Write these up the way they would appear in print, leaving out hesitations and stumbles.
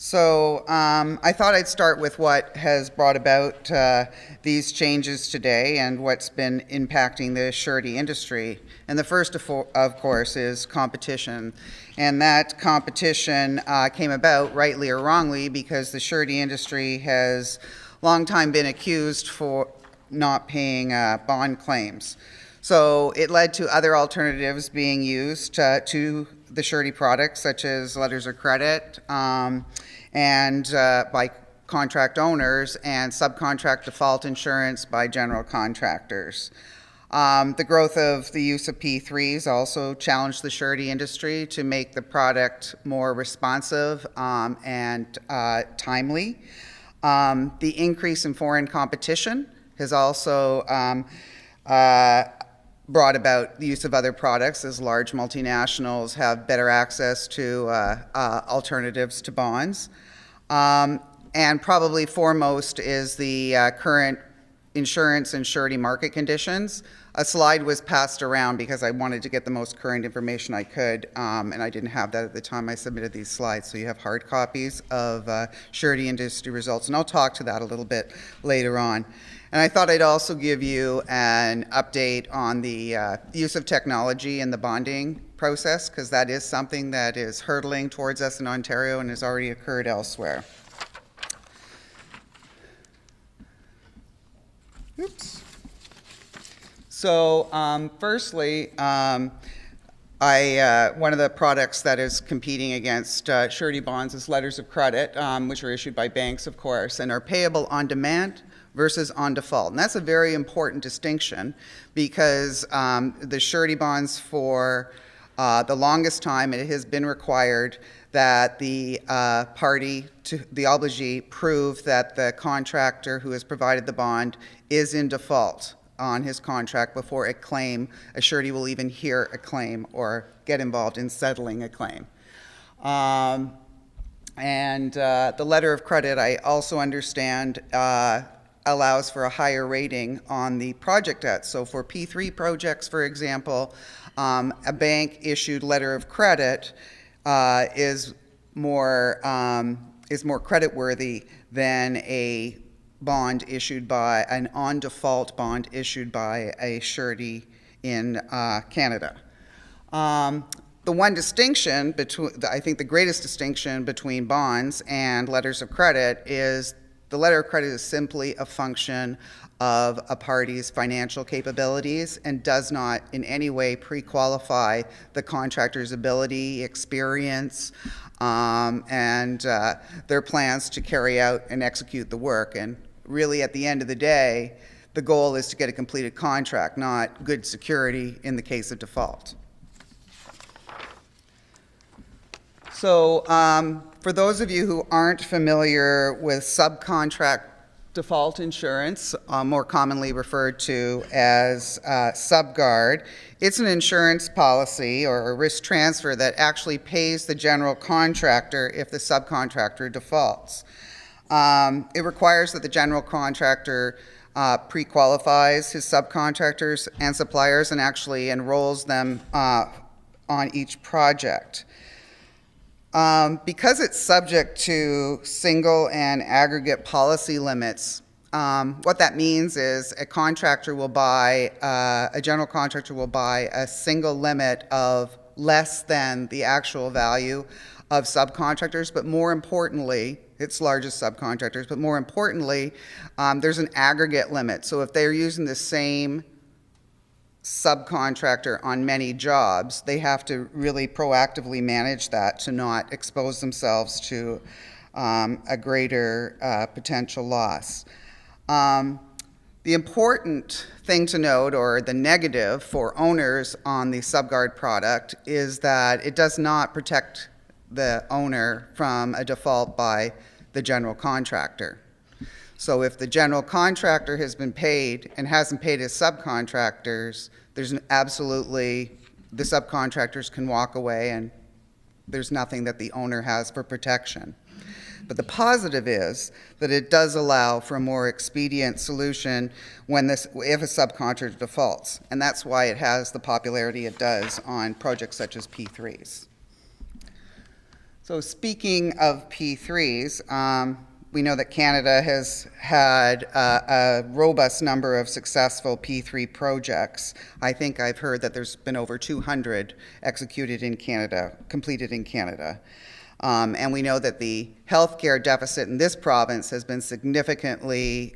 So I thought I'd start with what has brought about these changes today and what's been impacting the surety industry. And the first, of course, is competition. And that competition came about, rightly or wrongly, because the surety industry has long time been accused for not paying bond claims. So it led to other alternatives being used to the surety products, such as letters of credit, and by contract owners, and subcontract default insurance by general contractors. The growth of the use of P3s also challenged the surety industry to make the product more responsive and timely. The increase in foreign competition has also brought about the use of other products, as large multinationals have better access to alternatives to bonds. And probably foremost is the current insurance and surety market conditions. A slide was passed around because I wanted to get the most current information I could, and I didn't have that at the time I submitted these slides. So you have hard copies of surety industry results, and I'll talk to that a little bit later on. And I thought I'd also give you an update on the use of technology in the bonding process, because that is something that is hurtling towards us in Ontario and has already occurred elsewhere. Oops. So firstly, one of the products that is competing against surety bonds is letters of credit, which are issued by banks, of course, and are payable on demand versus on default. And that's a very important distinction, because the surety bonds, for the longest time, it has been required that the party to the obligee prove that the contractor who has provided the bond is in default on his contract before a surety will even hear a claim or get involved in settling a claim. The letter of credit, I also understand, allows for a higher rating on the project debt. So for P3 projects, for example, a bank issued letter of credit is more creditworthy than a bond issued by an on-default bond issued by a surety in Canada. The one distinction between, I think the greatest distinction between bonds and letters of credit is the letter of credit is simply a function of a party's financial capabilities and does not in any way pre-qualify the contractor's ability, experience, and their plans to carry out and execute the work. And really, at the end of the day, the goal is to get a completed contract, not good security in the case of default. So for those of you who aren't familiar with subcontract default insurance, more commonly referred to as Subguard, it's an insurance policy or a risk transfer that actually pays the general contractor if the subcontractor defaults. It requires that the general contractor pre-qualifies his subcontractors and suppliers and actually enrolls them on each project. Because it's subject to single and aggregate policy limits, what that means is a contractor will buy, a general contractor will buy a single limit of less than the actual value of subcontractors, but more importantly, its largest subcontractors, but more importantly, there's an aggregate limit. So if they're using the same subcontractor on many jobs, they have to really proactively manage that to not expose themselves to a greater potential loss. The important thing to note, or the negative for owners on the Subguard product, is that it does not protect the owner from a default by the general contractor. So if the general contractor has been paid and hasn't paid his subcontractors, there's absolutely, the subcontractors can walk away and there's nothing that the owner has for protection. But the positive is that it does allow for a more expedient solution if a subcontractor defaults. And that's why it has the popularity it does on projects such as P3s. So speaking of P3s, we know that Canada has had a robust number of successful P3 projects. I think I've heard that there's been over 200 executed in Canada, completed in Canada. And we know that the healthcare deficit in this province has been significantly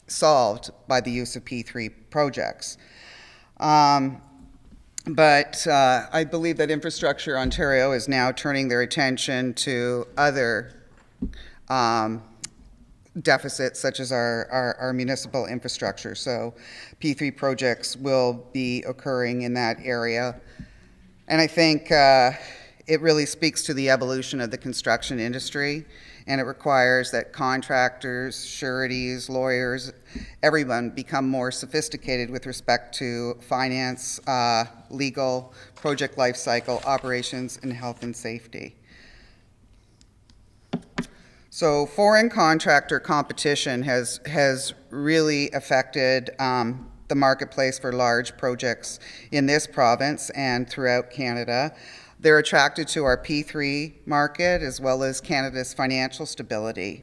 solved by the use of P3 projects. But I believe that Infrastructure Ontario is now turning their attention to other deficits, such as our municipal infrastructure. So P3 projects will be occurring in that area. And I think it really speaks to the evolution of the construction industry, and it requires that contractors, sureties, lawyers, everyone become more sophisticated with respect to finance, legal, project life cycle, operations, and health and safety. So foreign contractor competition has really affected the marketplace for large projects in this province and throughout Canada. They're attracted to our P3 market as well as Canada's financial stability.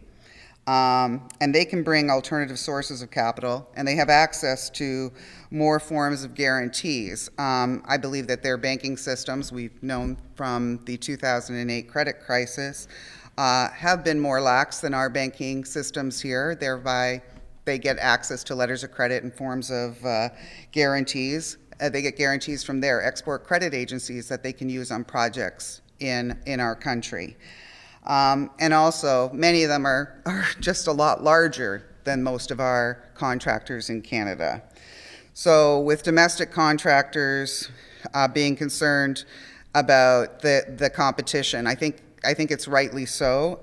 And they can bring alternative sources of capital, and they have access to more forms of guarantees. I believe that their banking systems, we've known from the 2008 credit crisis, have been more lax than our banking systems here. Thereby, they get access to letters of credit in forms of guarantees. They get guarantees from their export credit agencies that they can use on projects in our country. And also, many of them are just a lot larger than most of our contractors in Canada. So with domestic contractors being concerned about the competition, I think it's rightly so.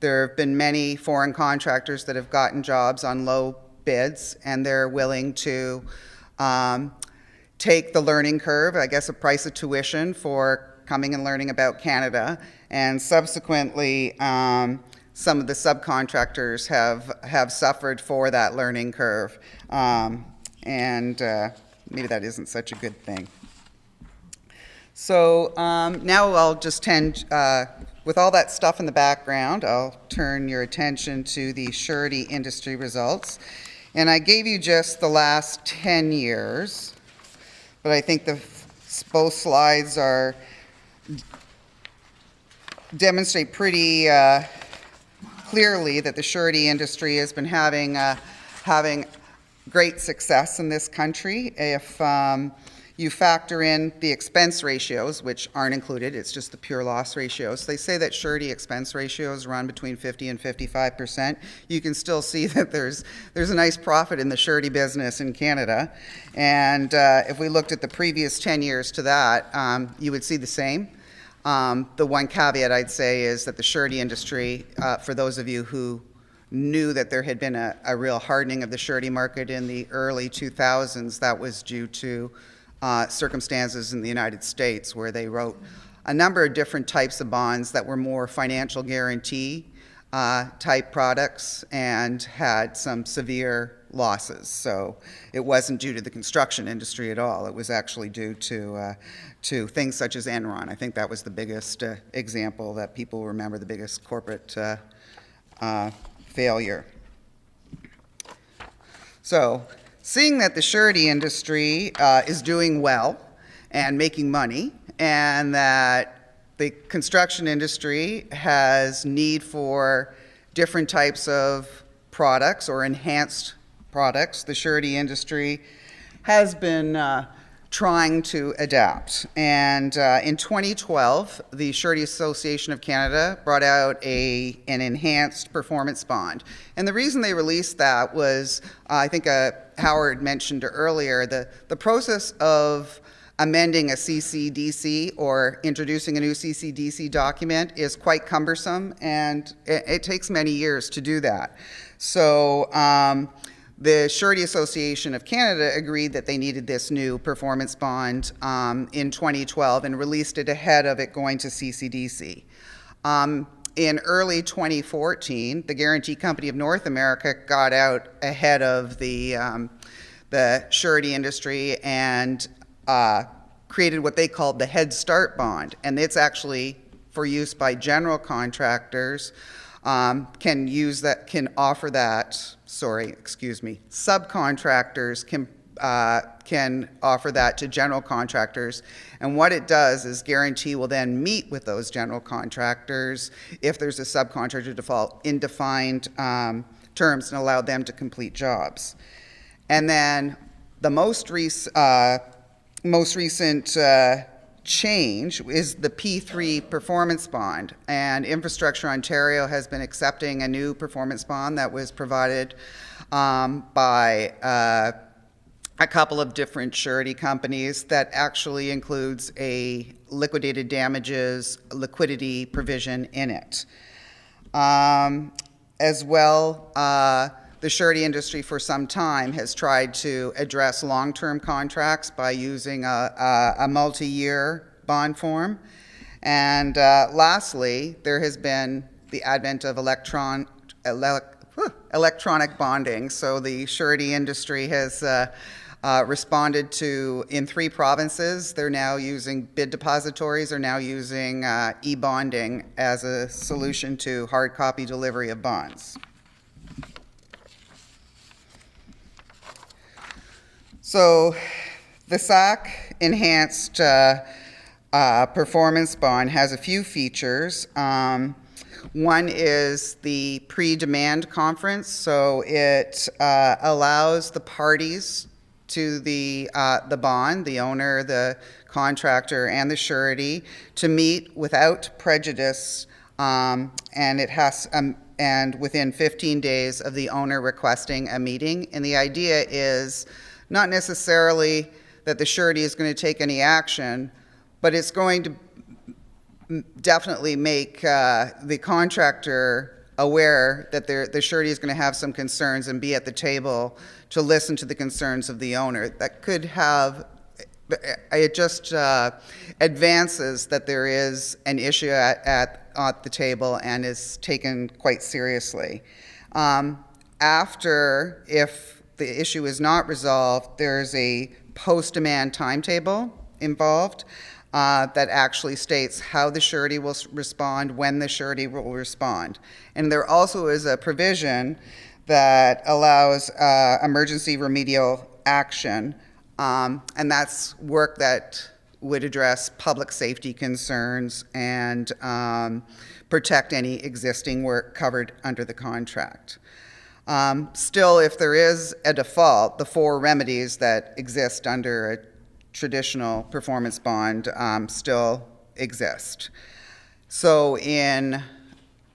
There have been many foreign contractors that have gotten jobs on low bids, and they're willing to take the learning curve, I guess a price of tuition for coming and learning about Canada, and subsequently some of the subcontractors have suffered for that learning curve, and maybe that isn't such a good thing. So now I'll just with all that stuff in the background, I'll turn your attention to the surety industry results. And I gave you just the last 10 years, but I think both slides demonstrate pretty clearly that the surety industry has been having great success in this country. If you factor in the expense ratios, which aren't included, it's just the pure loss ratios. They say that surety expense ratios run between 50 and 55%. You can still see that there's a nice profit in the surety business in Canada. And if we looked at the previous 10 years to that, you would see the same. The one caveat I'd say is that the surety industry, for those of you who knew that there had been a real hardening of the surety market in the early 2000s, that was due to circumstances in the United States where they wrote a number of different types of bonds that were more financial guarantee type products and had some severe losses. So it wasn't due to the construction industry at all. It was actually due to things such as Enron. I think that was the biggest example that people remember, the biggest corporate failure. So seeing that the surety industry is doing well and making money, and that the construction industry has need for different types of products or enhanced products, the surety industry has been trying to adapt. And in 2012, the Surety Association of Canada brought out an enhanced performance bond. And the reason they released that was, I think Howard mentioned earlier, the process of amending a CCDC or introducing a new CCDC document is quite cumbersome, and it takes many years to do that. So the Surety Association of Canada agreed that they needed this new performance bond in 2012 and released it ahead of it going to CCDC. In early 2014, the Guarantee Company of North America got out ahead of the surety industry and created what they called the Headstart bond. And it's actually for use by general contractors can offer that, subcontractors can offer that to general contractors. And what it does is guarantee will then meet with those general contractors if there's a subcontractor default in defined terms and allow them to complete jobs. And then the most recent change is the P3 performance bond, and Infrastructure Ontario has been accepting a new performance bond that was provided by a couple of different surety companies that actually includes a liquidated damages liquidity provision in it. As well, the surety industry for some time has tried to address long-term contracts by using a multi-year bond form. And lastly, there has been the advent of electronic bonding. So the surety industry has responded to, in 3 provinces, they're now using bid depositories, are now using e-bonding as a solution to hard copy delivery of bonds. So the SAC enhanced performance bond has a few features. One is the pre-demand conference. So it allows the parties to the bond, the owner, the contractor, and the surety, to meet without prejudice, and it has and within 15 days of the owner requesting a meeting. And the idea is not necessarily that the surety is going to take any action, but it's going to definitely make the contractor aware that the surety is going to have some concerns and be at the table to listen to the concerns of the owner. That could have, it just advances that there is an issue at the table and is taken quite seriously. After, if the issue is not resolved, there's a post-demand timetable involved that actually states how the surety will respond, when the surety will respond. And there also is a provision that allows emergency remedial action, and that's work that would address public safety concerns and protect any existing work covered under the contract. Still, if there is a default, the 4 remedies that exist under a traditional performance bond still exist. So in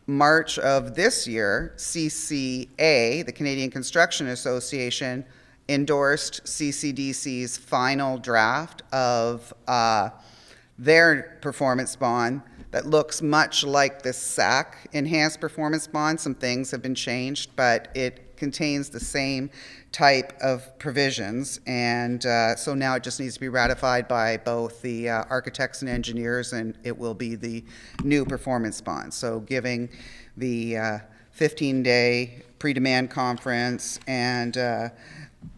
March of this year, CCA, the Canadian Construction Association, endorsed CCDC's final draft of their performance bond that looks much like the SAC enhanced performance bond. Some things have been changed, but it contains the same type of provisions. And so now it just needs to be ratified by both the architects and engineers, and it will be the new performance bond. So giving the 15-day pre-demand conference and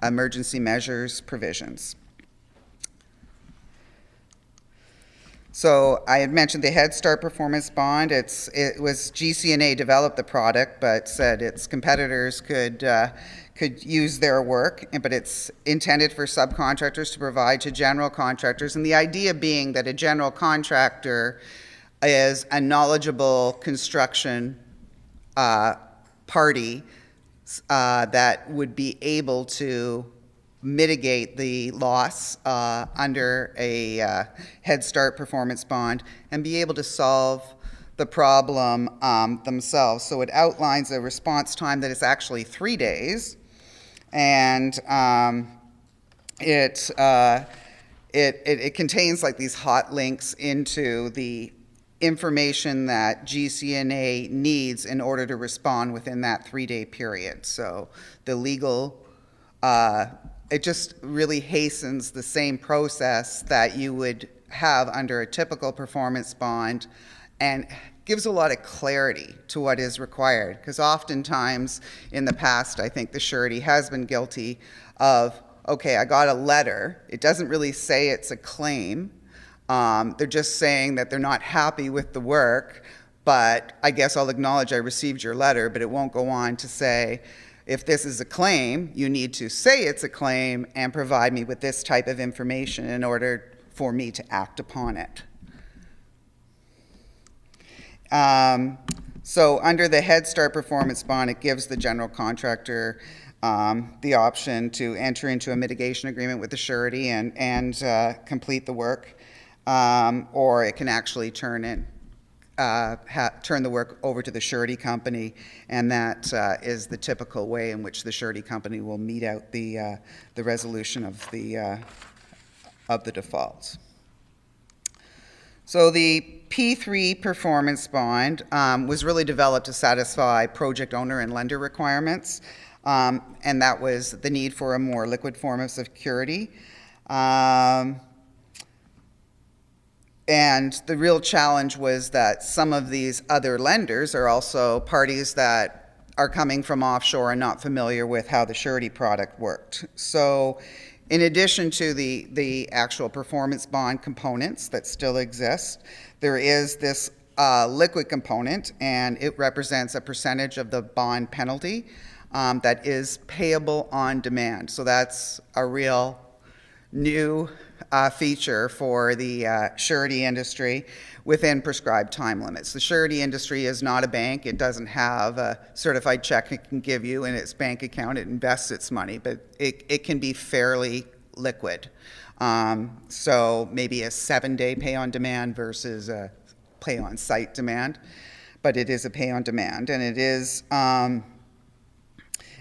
emergency measures provisions. So I had mentioned the Headstart Performance Bond. It was GCNA developed the product, but said its competitors could use their work, but it's intended for subcontractors to provide to general contractors. And the idea being that a general contractor is a knowledgeable construction party that would be able to mitigate the loss under a Headstart performance bond and be able to solve the problem themselves. So it outlines a response time that is actually 3 days, and it contains like these hot links into the information that GCNA needs in order to respond within that 3-day period. So the legal it just really hastens the same process that you would have under a typical performance bond and gives a lot of clarity to what is required. Because oftentimes in the past, I think the surety has been guilty of, okay, I got a letter. It doesn't really say it's a claim, They're just saying that they're not happy with the work, but I guess I'll acknowledge I received your letter, but it won't go on to say, if this is a claim, you need to say it's a claim and provide me with this type of information in order for me to act upon it. So under the Headstart Performance Bond, it gives the general contractor the option to enter into a mitigation agreement with the surety and complete the work, or it can actually turn the work over to the surety company, and that is the typical way in which the surety company will mete out the resolution of the defaults. So the P3 performance bond was really developed to satisfy project owner and lender requirements, and that was the need for a more liquid form of security. And the real challenge was that some of these other lenders are also parties that are coming from offshore and not familiar with how the surety product worked. So in addition to the actual performance bond components that still exist, there is this liquid component, and it represents a percentage of the bond penalty that is payable on demand. So that's a real new feature for the surety industry within prescribed time limits. The surety industry is not a bank. It doesn't have a certified check it can give you in its bank account. It invests its money, but it can be fairly liquid. So maybe a 7-day pay on demand versus a pay on site demand, but it is a pay on demand, and it is an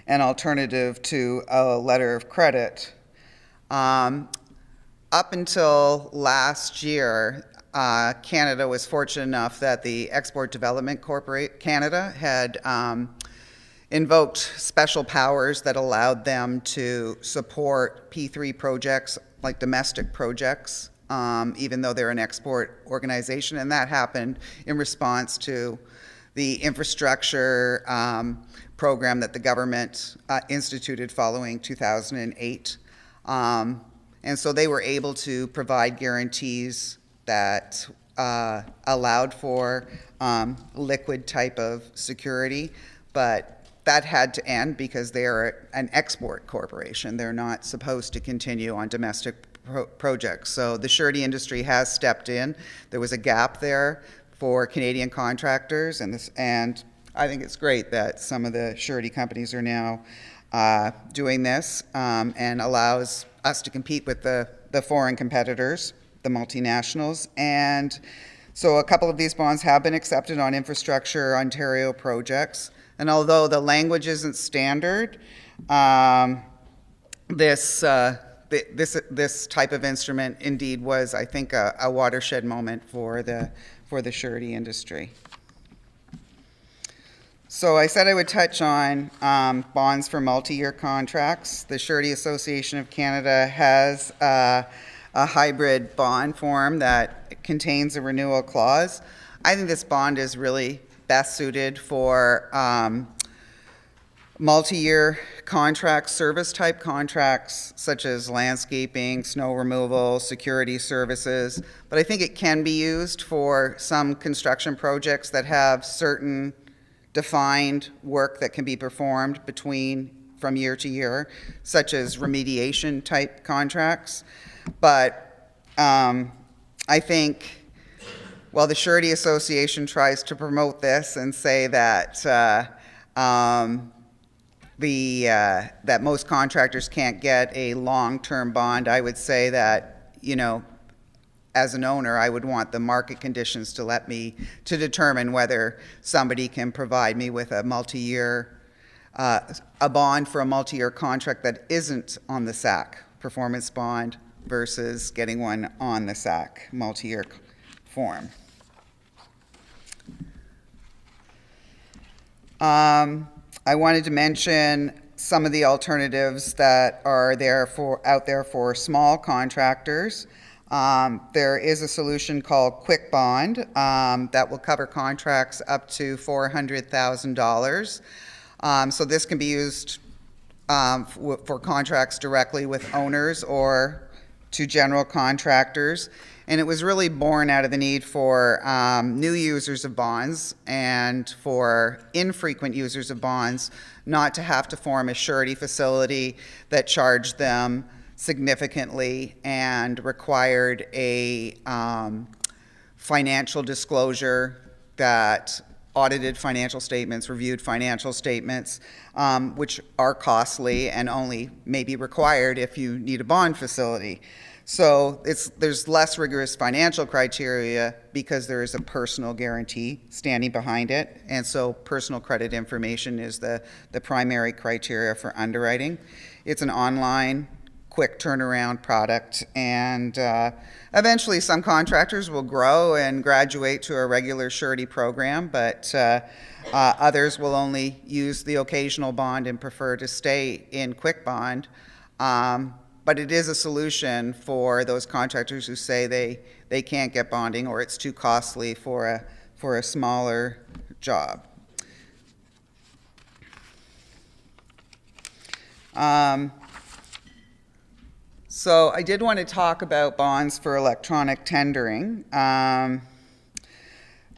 alternative to a letter of credit. Up until last year, Canada was fortunate enough that the Export Development Canada had invoked special powers that allowed them to support P3 projects, like domestic projects, even though they're an export organization, and that happened in response to the infrastructure program that the government instituted following 2008. And so they were able to provide guarantees that allowed for liquid type of security, but that had to end because they are an export corporation. They're not supposed to continue on domestic projects. So the surety industry has stepped in. There was a gap there for Canadian contractors, and I think it's great that some of the surety companies are now doing this, and allows us to compete with the foreign competitors, the multinationals. And so a couple of these bonds have been accepted on Infrastructure Ontario projects. And although the language isn't standard, this type of instrument indeed was, I think, a watershed moment for the surety industry. So I said I would touch on bonds for multi-year contracts. The Surety Association of Canada has a hybrid bond form that contains a renewal clause. I think this bond is really best suited for multi-year contracts, service type contracts, such as landscaping, snow removal, security services. But I think it can be used for some construction projects that have certain defined work that can be performed from year to year, such as remediation type contracts. But I think, well, the Surety Association tries to promote this and say that that most contractors can't get a long-term bond. I would say that, as an owner, I would want the market conditions to determine whether somebody can provide me with a multi-year, a bond for a multi-year contract that isn't on the SAC performance bond versus getting one on the SAC multi-year form. I wanted to mention some of the alternatives that are out there for small contractors. There is a solution called Quick Bond that will cover contracts up to $400,000. So this can be used for contracts directly with owners or to general contractors. And it was really born out of the need for new users of bonds and for infrequent users of bonds not to have to form a surety facility that charged them significantly and required a financial disclosure that audited financial statements, reviewed financial statements, which are costly and only may be required if you need a bond facility. So there's less rigorous financial criteria because there is a personal guarantee standing behind it. And so personal credit information is the primary criteria for underwriting. It's an online, quick turnaround product, and eventually some contractors will grow and graduate to a regular surety program, but others will only use the occasional bond and prefer to stay in quick bond. But it is a solution for those contractors who say they can't get bonding or it's too costly for a smaller job. So I did want to talk about bonds for electronic tendering.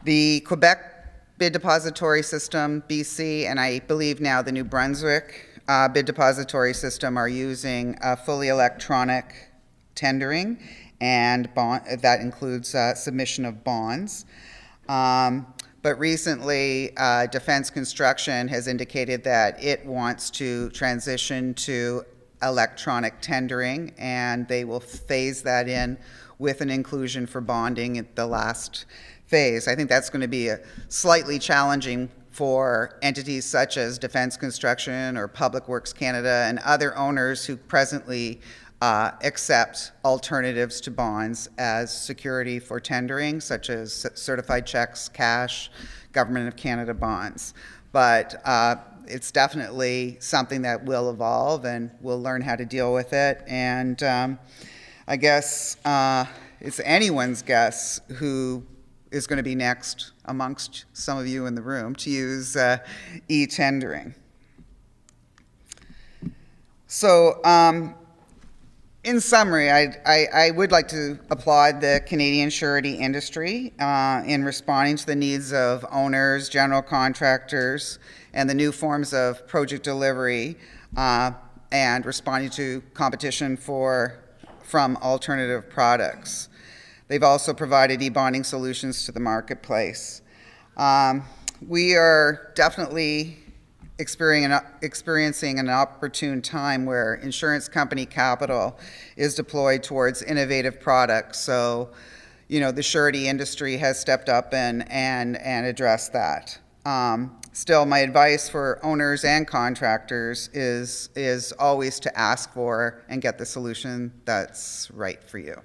The Quebec bid depository system, BC, and I believe now the New Brunswick bid depository system are using fully electronic tendering, and that includes submission of bonds. But recently, Defense Construction has indicated that it wants to transition to electronic tendering, and they will phase that in with an inclusion for bonding at the last phase. I think that's going to be slightly challenging for entities such as Defense Construction or Public Works Canada and other owners who presently accept alternatives to bonds as security for tendering, such as certified checks, cash, Government of Canada bonds. But it's definitely something that will evolve, and we'll learn how to deal with it. And I guess it's anyone's guess who is going to be next amongst some of you in the room to use e-tendering. So in summary, I would like to applaud the Canadian surety industry in responding to the needs of owners, general contractors, and the new forms of project delivery, and responding to competition from alternative products. They've also provided e-bonding solutions to the marketplace. We are definitely experiencing an opportune time where insurance company capital is deployed towards innovative products. So, you know, the surety industry has stepped up and addressed that. Still, my advice for owners and contractors is always to ask for and get the solution that's right for you.